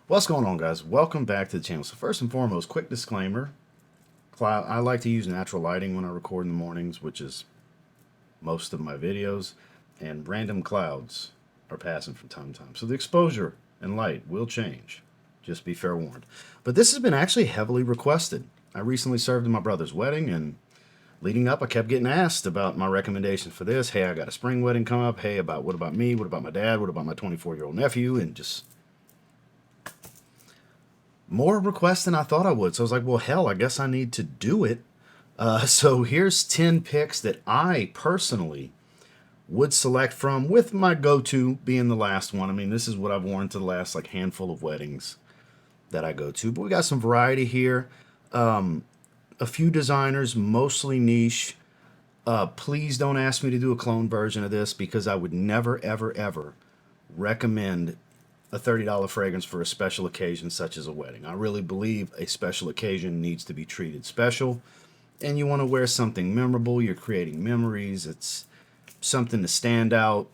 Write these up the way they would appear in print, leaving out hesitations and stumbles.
What's going on, guys? Welcome back to the channel. So first and foremost, quick disclaimer. I like to use natural lighting when I record in the mornings, which is most of my videos, and random clouds are passing from time to time. So the exposure and light will change. Just be fair warned. But this has been actually heavily requested. I recently served in my brother's wedding, and leading up, I kept getting asked about my recommendations for this. Hey, I got a spring wedding come up. Hey, what about me? What about my dad? What about my 24-year-old nephew? And just more requests than I thought I would. So I was like, well, hell, I guess I need to do it. So here's 10 picks that I personally would select from, with my go-to being the last one. I mean, this is what I've worn to the last like handful of weddings that I go to. But we got some variety here. A few designers, mostly niche. Please don't ask me to do a clone version of this, because I would never, ever, ever recommend a $30 fragrance for a special occasion such as a wedding. I really believe a special occasion needs to be treated special, and you want to wear something memorable. You're creating memories. It's something to stand out.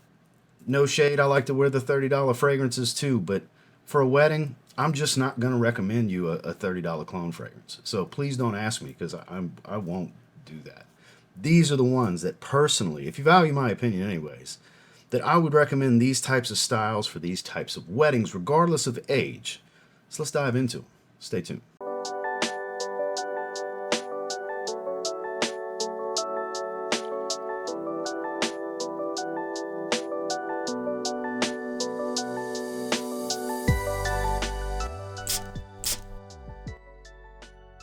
No shade, I like to wear the $30 fragrances too, but for a wedding, I'm just not going to recommend you a $30 clone fragrance. So please don't ask me, because I won't do that. These are the ones that personally, if you value my opinion anyways, that I would recommend these types of styles for these types of weddings, regardless of age. So let's dive into them. Stay tuned.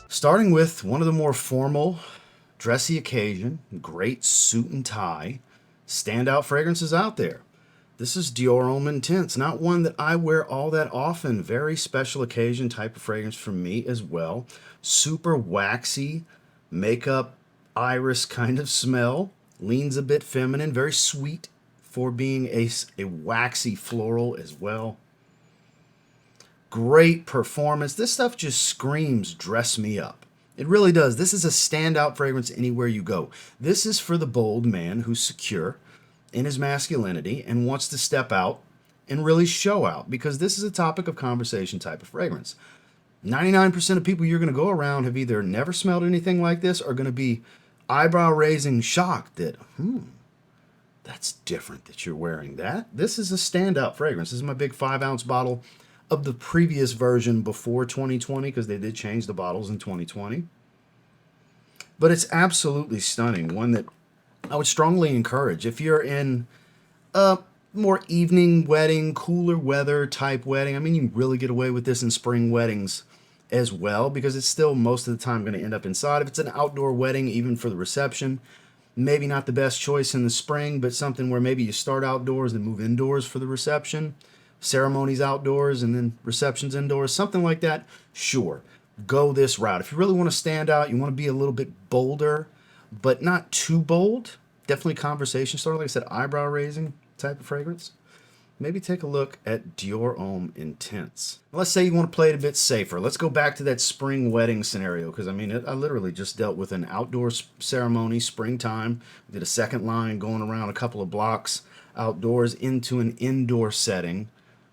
Starting with one of the more formal, dressy occasion, great suit and tie, standout fragrances out there. This is Dior Homme Intense, not one that I wear all that often. Very special occasion type of fragrance for me as well. Super waxy, makeup, iris kind of smell. Leans a bit feminine, very sweet for being a waxy floral as well. Great performance. This stuff just screams dress me up. It really does. This is a standout fragrance anywhere you go. This is for the bold man who's secure in his masculinity and wants to step out and really show out, because this is a topic of conversation type of fragrance. 99% of people you're going to go around have either never smelled anything like this or going to be eyebrow-raising shocked that, that's different that you're wearing that. This is a standout fragrance. This is my big 5-ounce bottle of the previous version before 2020, because they did change the bottles in 2020. But it's absolutely stunning. One that I would strongly encourage if you're in a more evening wedding, cooler weather type wedding. I mean, you can really get away with this in spring weddings as well, because it's still most of the time going to end up inside. If it's an outdoor wedding, even for the reception, maybe not the best choice in the spring, but something where maybe you start outdoors and move indoors for the reception. Ceremonies outdoors and then receptions indoors, something like that. Sure, go this route. If you really want to stand out, you want to be a little bit bolder, but not too bold. Definitely conversation starter. Like I said, eyebrow raising type of fragrance. Maybe take a look at Dior Homme Intense. Let's say you want to play it a bit safer. Let's go back to that spring wedding scenario, because I mean, I literally just dealt with an outdoor ceremony, springtime. We did a second line going around a couple of blocks outdoors into an indoor setting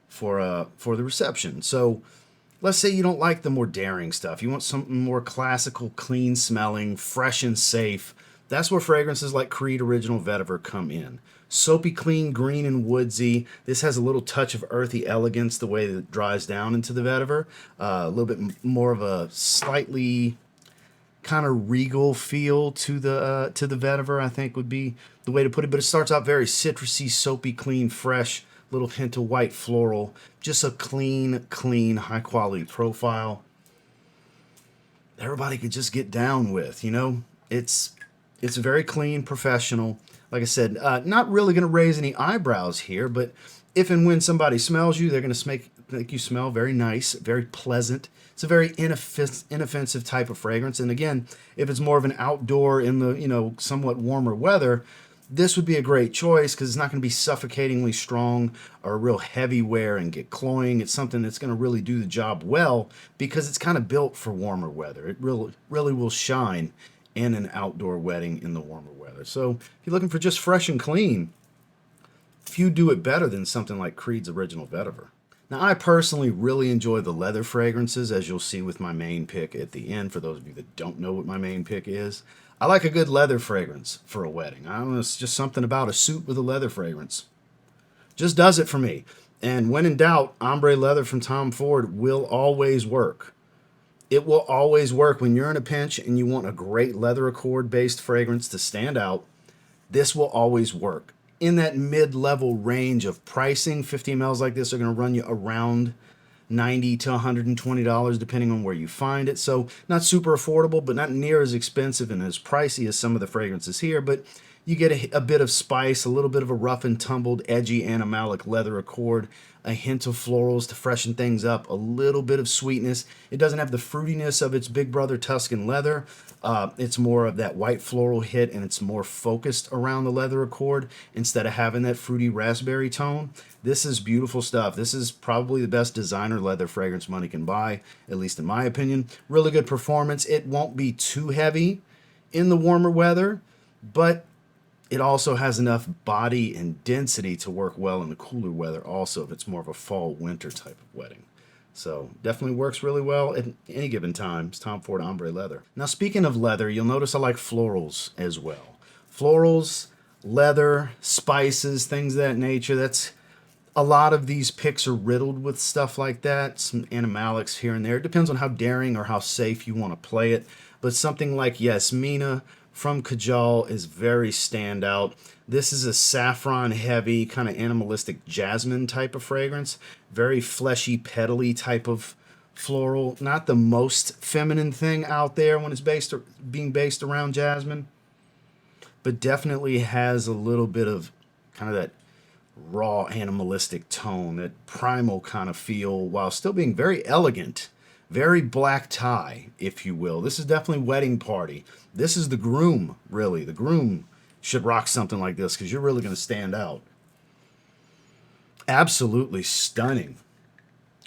for the reception. So let's say you don't like the more daring stuff. You want something more classical, clean smelling, fresh and safe. That's where fragrances like Creed Original Vetiver come in. Soapy clean, green and woodsy. This has a little touch of earthy elegance the way that it dries down into the vetiver. A little bit more of a slightly kind of regal feel to the vetiver, I think would be the way to put it. But it starts out very citrusy, soapy, clean, fresh. Little hint of white floral. Just a clean, high quality profile everybody could just get down with, you know? It's very clean, professional. Like I said, not really going to raise any eyebrows here, but if and when somebody smells you, they're going to make you smell very nice, very pleasant. It's a very inoffensive type of fragrance. And again, if it's more of an outdoor in the, somewhat warmer weather, this would be a great choice, because it's not going to be suffocatingly strong or real heavy wear and get cloying. It's something that's going to really do the job well, because it's kind of built for warmer weather. It really will shine in an outdoor wedding in the warmer weather. So if you're looking for just fresh and clean, few do it better than something like Creed's Original Vetiver. Now, I personally really enjoy the leather fragrances, as you'll see with my main pick at the end, for those of you that don't know what my main pick is. I like a good leather fragrance for a wedding. I don't know, it's just something about a suit with a leather fragrance. Just does it for me. And when in doubt, ombre leather from Tom Ford will always work. It will always work when you're in a pinch and you want a great leather accord based fragrance to stand out. This will always work. In that mid-level range of pricing, 50 mLs like this are going to run you around $90 to $120 depending on where you find it. So not super affordable, but not near as expensive and as pricey as some of the fragrances here. But you get a bit of spice, a little bit of a rough and tumbled, edgy animalic leather accord, a hint of florals to freshen things up, a little bit of sweetness. It doesn't have the fruitiness of its big brother Tuscan leather. It's more of that white floral hit, and it's more focused around the leather accord instead of having that fruity raspberry tone. This is beautiful stuff. This is probably the best designer leather fragrance money can buy, at least in my opinion. Really good performance. It won't be too heavy in the warmer weather, but it also has enough body and density to work well in the cooler weather also, if it's more of a fall-winter type of wedding. So definitely works really well at any given time. It's Tom Ford Ombre leather. Now, speaking of leather, you'll notice I like florals as well. Florals, leather, spices, things of that nature. That's a lot of these picks are riddled with stuff like that. Some animalics here and there. It depends on how daring or how safe you want to play it. But something like Yasmina from Kajal is very standout. This is a saffron heavy, kind of animalistic jasmine type of fragrance. Very fleshy, petally type of floral. Not the most feminine thing out there when it's being based around jasmine, but definitely has a little bit of kind of that raw animalistic tone, that primal kind of feel, while still being very elegant. Very black tie, if you will. This is definitely wedding party. This is the groom, really. The groom should rock something like this because you're really going to stand out. Absolutely stunning.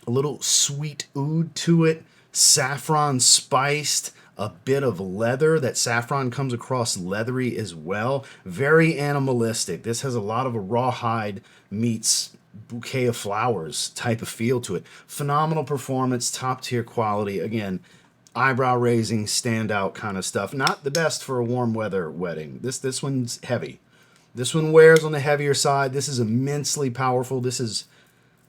A little sweet oud to it. Saffron spiced. A bit of leather. That saffron comes across leathery as well. Very animalistic. This has a lot of a rawhide meets bouquet of flowers type of feel to it. Phenomenal performance, top tier quality. Again, eyebrow raising, standout kind of stuff. Not the best for a warm weather wedding. This one's heavy. This one wears on the heavier side. This is immensely powerful. This is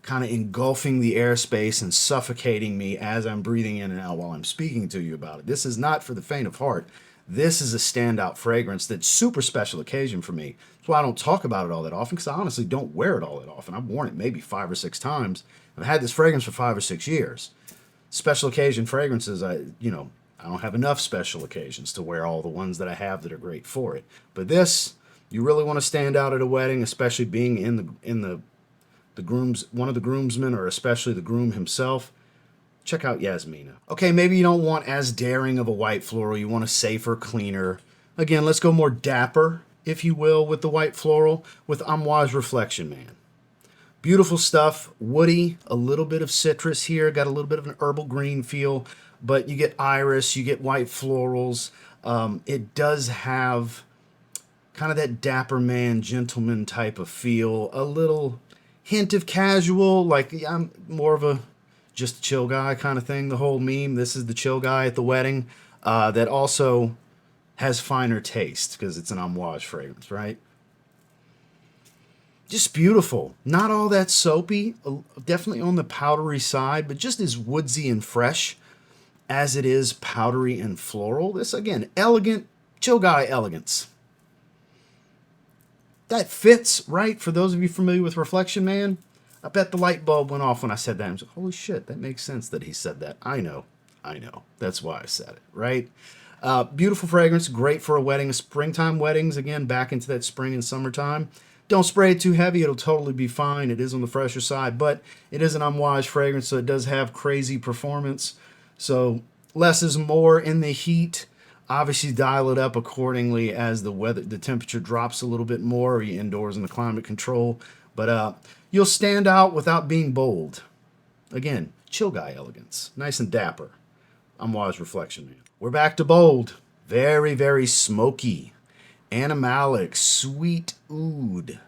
kind of engulfing the airspace and suffocating me as I'm breathing in and out while I'm speaking to you about it. This is not for the faint of heart. This is a standout fragrance that's super special occasion for me. That's why I don't talk about it all that often, because I honestly don't wear it all that often. I've worn it maybe 5 or 6 times. I've had this fragrance for 5 or 6 years. Special occasion fragrances, I don't have enough special occasions to wear all the ones that I have that are great for it. But this, you really want to stand out at a wedding, especially being in the groom's, one of the groomsmen, or especially the groom himself. Check out Yasmina. Okay, maybe you don't want as daring of a white floral. You want a safer, cleaner. Again, let's go more dapper, if you will, with the white floral, with Amouage Reflection Man. Beautiful stuff, woody, a little bit of citrus here, got a little bit of an herbal green feel, but you get iris, you get white florals. It does have kind of that dapper man, gentleman type of feel, a little hint of casual, like I'm more of a just a chill guy kind of thing, the whole meme. This is the chill guy at the wedding, that also has finer taste because it's an Amouage fragrance, right? Just beautiful. Not all that soapy, definitely on the powdery side, but just as woodsy and fresh as it is powdery and floral. This, again, elegant, chill guy elegance. That fits, right? For those of you familiar with Reflection Man, I bet the light bulb went off when I said that. I was like, holy shit, that makes sense that he said that. I know. That's why I said it, right? Beautiful fragrance, great for a wedding. Springtime weddings, again, back into that spring and summertime. Don't spray it too heavy. It'll totally be fine. It is on the fresher side, but it is an Amouage fragrance, so it does have crazy performance. So less is more in the heat. Obviously, dial it up accordingly as the temperature drops a little bit more, or you're indoors in the climate control. But you'll stand out without being bold. Again, chill guy elegance. Nice and dapper. Amouage Reflection Man. We're back to bold. Very, very smoky. Animalic, sweet oud.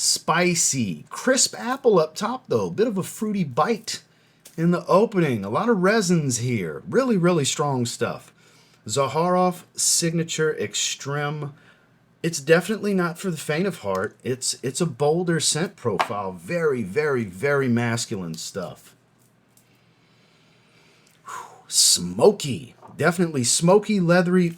Spicy, crisp apple up top though. Bit of a fruity bite in the opening. A lot of resins here. Really, really strong stuff. Zaharoff Signature Extreme. It's definitely not for the faint of heart. It's a bolder scent profile. Very, very, very masculine stuff. Smoky. Definitely smoky, leathery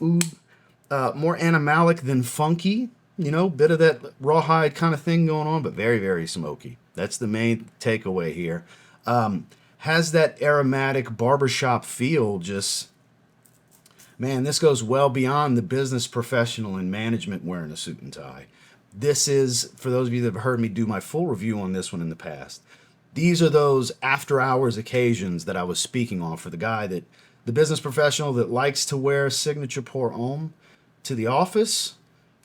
oud. More animalic than funky. You know, bit of that rawhide kind of thing going on, but very, very smoky. That's the main takeaway here. Has that aromatic barbershop feel. Just, man, this goes well beyond the business professional and management wearing a suit and tie. This is, for those of you that have heard me do my full review on this one in the past, these are those after hours occasions that I was speaking on for the guy that, the business professional that likes to wear signature pour homme to the office,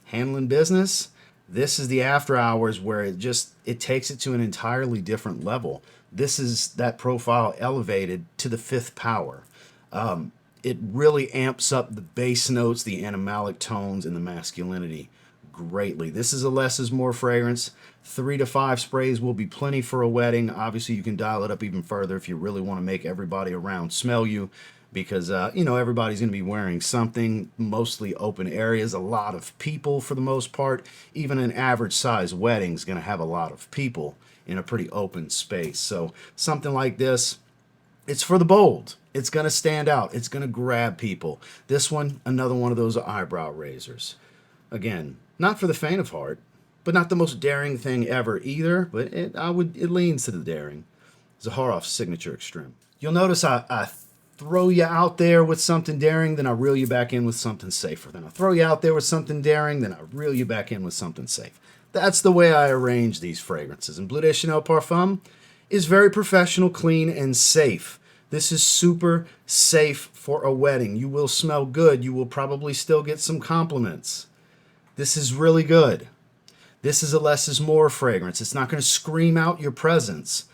handling business. This is the after hours where it takes it to an entirely different level. This is that profile elevated to the fifth power. It really amps up the bass notes, the animalic tones, and the masculinity greatly. This is a less is more fragrance. 3 to 5 sprays will be plenty for a wedding. Obviously, you can dial it up even further if you really want to make everybody around smell you, because you know, everybody's going to be wearing something, mostly open areas, a lot of people for the most part. Even an average size wedding is going to have a lot of people in a pretty open space. So something like this, it's for the bold. It's going to stand out. It's going to grab people. This one, another one of those eyebrow raisers. Again, not for the faint of heart, but not the most daring thing ever either, but it leans to the daring. Zaharoff Signature Extreme. You'll notice I throw you out there with something daring, then I reel you back in with something safer. Then I throw you out there with something daring, then I reel you back in with something safe. That's the way I arrange these fragrances. And Bleu de Chanel Parfum is very professional, clean, and safe. This is super safe for a wedding. You will smell good. You will probably still get some compliments. This is really good. This is a less is more fragrance. It's not going to scream out your presence.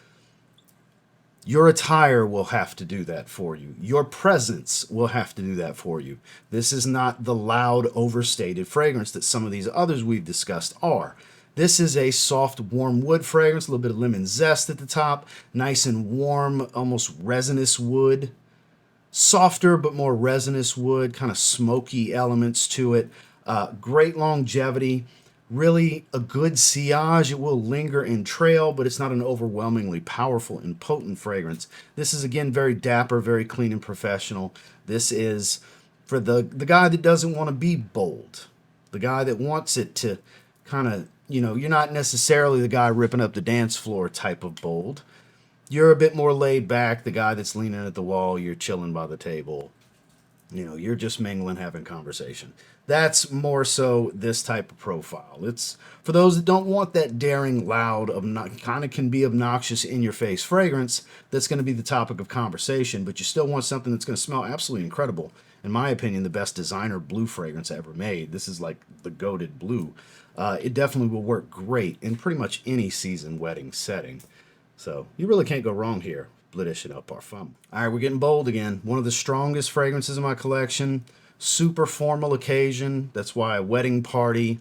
Your attire will have to do that for you. Your presence will have to do that for you. This is not the loud, overstated fragrance that some of these others we've discussed are. This is a soft, warm wood fragrance, a little bit of lemon zest at the top, nice and warm, almost resinous wood. Softer, but more resinous wood, kind of smoky elements to it. Great longevity. Really a good sillage. It will linger and trail, but it's not an overwhelmingly powerful and potent fragrance. This is, again, very dapper, very clean and professional. This is for the guy that doesn't want to be bold. The guy that wants it to kind of, you know, you're not necessarily the guy ripping up the dance floor type of bold. You're a bit more laid back, the guy that's leaning at the wall, you're chilling by the table. You know, you're just mingling, having conversation. That's more so this type of profile. It's for those that don't want that daring, loud, kind of can be obnoxious, in-your-face fragrance that's going to be the topic of conversation, but you still want something that's going to smell absolutely incredible. In my opinion, the best designer blue fragrance ever made. This is like the goated blue. It definitely will work great in pretty much any season wedding setting. So you really can't go wrong here. Bleu de Chanel Parfum. All right, we're getting bold again. One of the strongest fragrances in my collection. Super formal occasion. That's why a wedding party,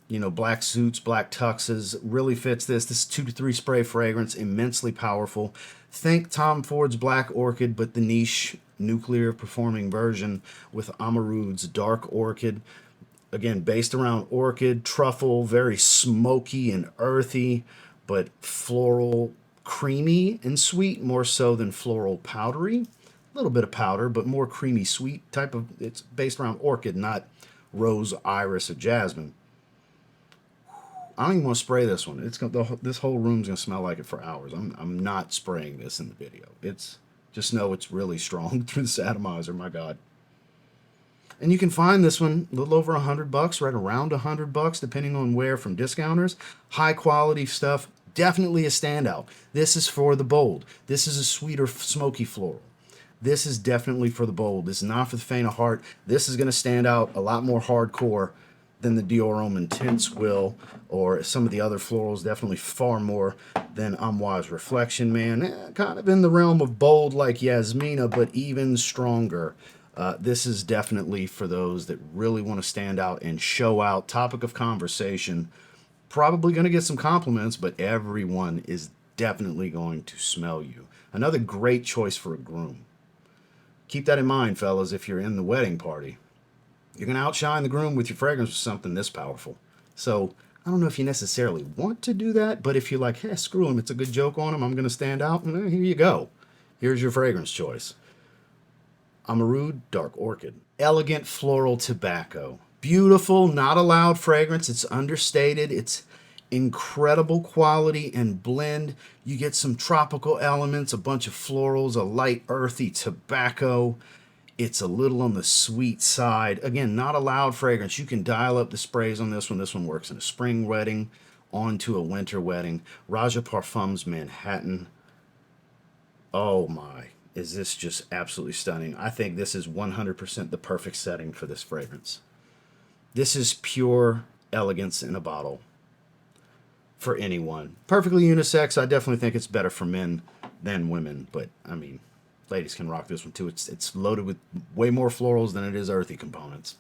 you know, black suits, black tuxes really fits this. This is 2 to 3 spray fragrance, immensely powerful. Think Tom Ford's Black Orchid, but the niche nuclear performing version with Amouroud's Dark Orchid. Again, based around orchid, truffle, very smoky and earthy, but floral, creamy and sweet, more so than floral powdery. A little bit of powder, but more creamy sweet type of, it's based around orchid, not rose, iris, or jasmine. I don't even want to spray this one. This whole room's gonna smell like it for hours. I'm not spraying this in the video. It's just know it's really strong through this atomizer. My God. And you can find this one a little over $100, right around $100, depending on where, from discounters. High quality stuff. Definitely a standout. This is for the bold. This is a sweeter, smoky floral. This is definitely for the bold. This is not for the faint of heart. This is going to stand out a lot more hardcore than the Dior Homme Intense will, or some of the other florals, definitely far more than Amouage Reflection Man. Kind of in the realm of bold like Yasmina, but even stronger. This is definitely for those that really want to stand out and show out. Topic of conversation. Probably going to get some compliments, but everyone is definitely going to smell you. Another great choice for a groom. Keep that in mind, fellas, if you're in the wedding party. You're going to outshine the groom with your fragrance with something this powerful. So, I don't know if you necessarily want to do that, but if you're like, hey, screw him, it's a good joke on him, I'm going to stand out, here you go. Here's your fragrance choice. Amouroud Dark Orchid. Elegant floral tobacco. Beautiful, not a loud fragrance. It's understated. It's incredible quality and blend. You get some tropical elements, a bunch of florals, a light earthy tobacco. It's a little on the sweet side. Again, not a loud fragrance. You can dial up the sprays on this one. This one works in a spring wedding, onto a winter wedding. Roja Parfums Manhattan. Oh my, is this just absolutely stunning. I think this is 100% the perfect setting for this fragrance. This is pure elegance in a bottle for anyone. Perfectly unisex. I definitely think it's better for men than women, but I mean, ladies can rock this one too. It's loaded with way more florals than it is earthy components.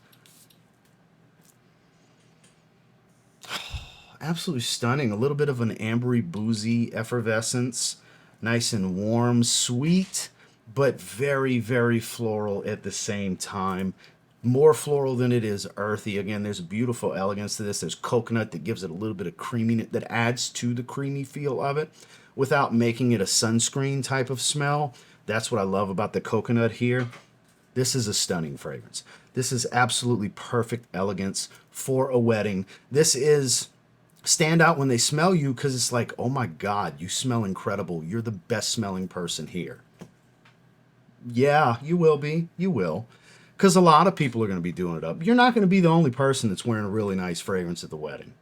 Absolutely stunning. A little bit of an ambery, boozy effervescence. Nice and warm, sweet, but very, very floral at the same time. More floral than it is earthy. Again, there's a beautiful elegance to this. There's coconut that gives it a little bit of creaminess, that adds to the creamy feel of it without making it a sunscreen type of smell. That's what I love about the coconut here. This is a stunning fragrance. This is absolutely perfect elegance for a wedding. This is stand out when they smell you because it's like, oh my God, you smell incredible. You're the best smelling person here. Yeah, you will be. You will. Because a lot of people are going to be doing it up. You're not going to be the only person that's wearing a really nice fragrance at the wedding.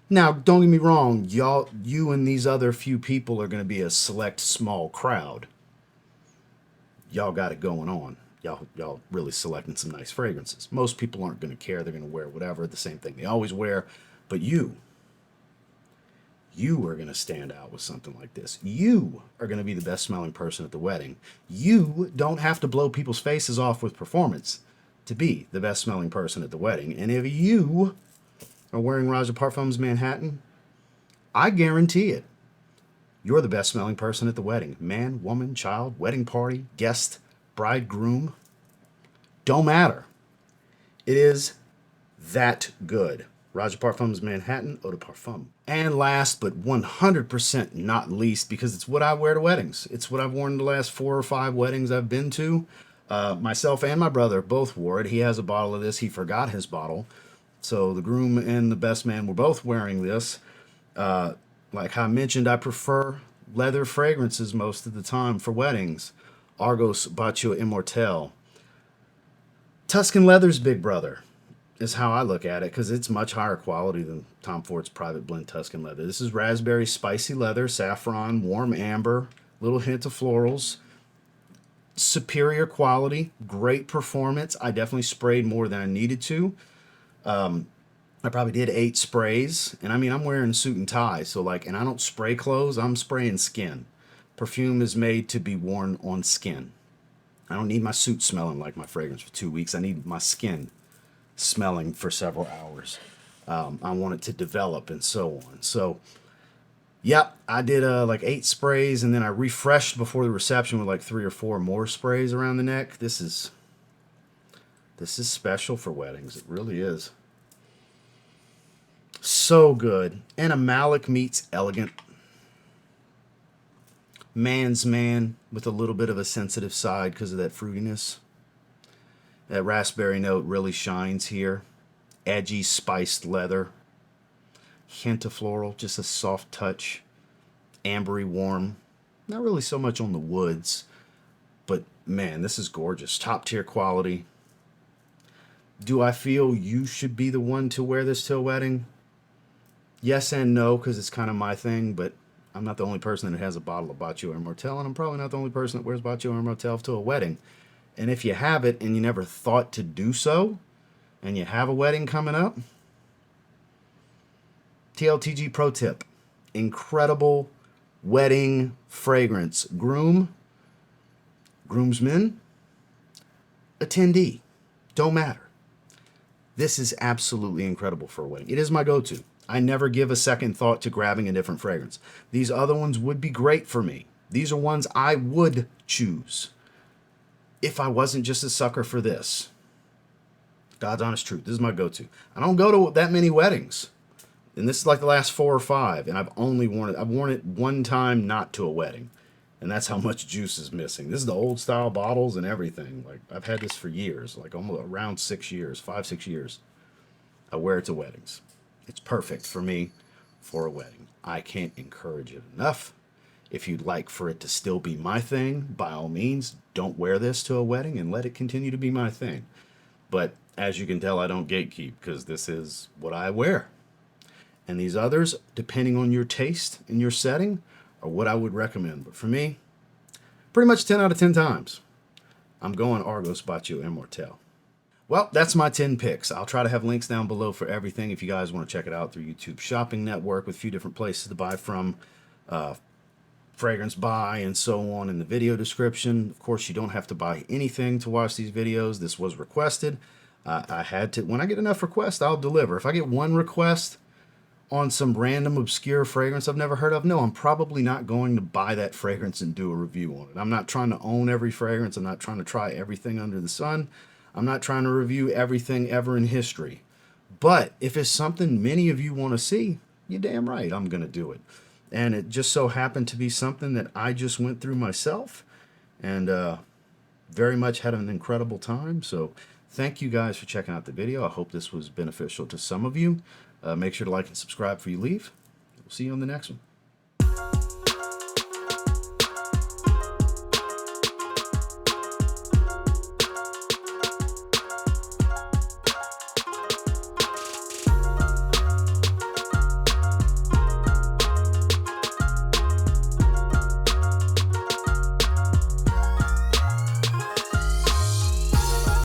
Now, don't get me wrong, you and these other few people are going to be a select small crowd. Y'all got it going on. Y'all really selecting some nice fragrances. Most people aren't going to care. They're going to wear whatever, the same thing they always wear. But you are going to stand out with something like this. You are going to be the best smelling person at the wedding. You don't have to blow people's faces off with performance to be the best smelling person at the wedding. And if you are wearing Roja Parfums Manhattan, I guarantee it. You're the best smelling person at the wedding. Man, woman, child, wedding party, guest, bride, groom. Don't matter. It is that good. Roja Parfums Manhattan Eau de Parfum. And last but 100% not least, because it's what I wear to weddings. It's what I've worn the last 4 or 5 weddings I've been to. Myself and my brother both wore it. He has a bottle of this. He forgot his bottle. So the groom and the best man were both wearing this. Like I mentioned, I prefer leather fragrances most of the time for weddings. Argos, Bacio, Immortale. Tuscan Leather's big brother is how I look at it, because it's much higher quality than Tom Ford's private blend Tuscan Leather. This is raspberry spicy leather, saffron, warm amber, little hint of florals. Superior quality, great performance. I definitely sprayed more than I needed to. I probably did 8 sprays, and I mean, I'm wearing suit and tie, so like, and I don't spray clothes, I'm spraying skin. Perfume is made to be worn on skin. I don't need my suit smelling like my fragrance for 2 weeks. I need my skin smelling for several hours. I want it to develop and so on. So, yep, I did like 8 sprays, and then I refreshed before the reception with like 3 or 4 more sprays around the neck. This is special for weddings. It really is. So good. Animalic meets elegant. Man's man with a little bit of a sensitive side because of that fruitiness. That raspberry note really shines here. Edgy, spiced leather. Hint of floral, just a soft touch. Ambery warm. Not really so much on the woods, but man, this is gorgeous. Top tier quality. Do I feel you should be the one to wear this to a wedding? Yes and no, because it's kind of my thing, but I'm not the only person that has a bottle of Bacio Immortale, and I'm probably not the only person that wears Bacio Immortale to a wedding. And if you have it and you never thought to do so, and you have a wedding coming up, TLTG pro tip. Incredible wedding fragrance. Groomsmen, attendee, don't matter. This is absolutely incredible for a wedding. It is my go-to. I never give a second thought to grabbing a different fragrance. These other ones would be great for me. These are ones I would choose if I wasn't just a sucker for this. God's honest truth. This is my go-to. I don't go to that many weddings. And this is like the last 4 or 5. And I've only worn it. I've worn it one time not to a wedding. And that's how much juice is missing. This is the old style bottles and everything. Like, I've had this for years. Like almost around 6 years. 5, 6 years. I wear it to weddings. It's perfect for me for a wedding. I can't encourage it enough. If you'd like for it to still be my thing, by all means, don't wear this to a wedding and let it continue to be my thing. But as you can tell, I don't gatekeep because this is what I wear. And these others, depending on your taste and your setting, are what I would recommend. But for me, pretty much 10 out of 10 times, I'm going Argos, Bacio, Immortale. Well, that's my 10 picks. I'll try to have links down below for everything if you guys want to check it out through YouTube Shopping Network with a few different places to buy from, fragrance buy and so on in the video description. Of course, you don't have to buy anything to watch these videos. This was requested. I had to. When I get enough requests, I'll deliver. If I get one request on some random obscure fragrance I've never heard of, no, I'm probably not going to buy that fragrance and do a review on it. I'm not trying to own every fragrance. I'm not trying to try everything under the sun. I'm not trying to review everything ever in history. But if it's something many of you want to see, you're damn right I'm going to do it. And it just so happened to be something that I just went through myself and very much had an incredible time. So thank you guys for checking out the video. I hope this was beneficial to some of you. Make sure to like and subscribe before you leave. We'll see you on the next one.